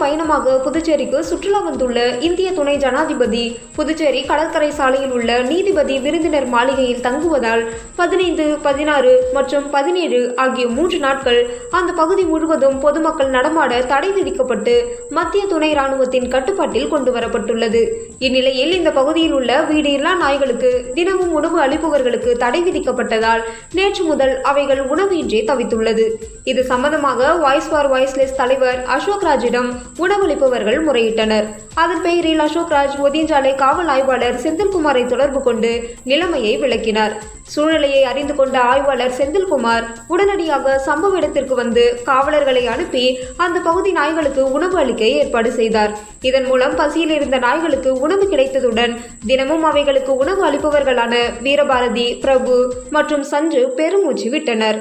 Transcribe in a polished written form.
பயணமாக புதுச்சேரிக்கு சுற்றுலா வந்துள்ள இந்திய துணை ஜனாதிபதி புதுச்சேரி கடற்கரை சாலையில் உள்ள நீதிபதி விருந்தினர் மாளிகையில் தங்குவதால் 15, 16 மற்றும் 17 ஆகிய 3 நாட்கள் அந்த பகுதி முழுவதும் பொதுமக்கள் நடமாட தடை விதிக்கப்பட்டு மத்திய துணை ராணுவத்தின் கட்டுப்பாட்டில் கொண்டு வரப்பட்டுள்ளது. இந்நிலையில் இந்த பகுதியில் உள்ள வீடு இல்லா நாய்களுக்கு தினமும் உணவு அளிப்பவர்களுக்கு தடை விதிக்கப்பட்டதால் நேற்று முதல் அவைகள் உணவு இன்றி தவித்துள்ளது. இது சம்பந்தமாக வாய்ஸ் ஃபார் வாய்ஸ்லெஸ் தலைவர் அசோக் ராஜிடம் உணவளிப்பவர்கள் முறையிட்டனர். அதன் பெயரில் அசோக் ராஜ் ஒதியஞ்சாலை காவல் ஆய்வாளர் செந்தில்குமாரை தொடர்பு கொண்டு நிலைமையை விளக்கினார். சூழ்நிலையை அறிந்து கொண்ட ஆய்வாளர் செந்தில்குமார் உடனடியாக சம்பவ இடத்திற்கு வந்து காவலர்களை அனுப்பி அந்த பகுதி நாய்களுக்கு உணவு அளிக்க ஏற்பாடு செய்தார். இதன் மூலம் பசியில் இருந்த நாய்களுக்கு உணவு கிடைத்ததுடன் தினமும் அவைகளுக்கு உணவு அளிப்பவர்களான வீரபாரதி, பிரபு மற்றும் சஞ்சு பெருமூச்சு விட்டனர்.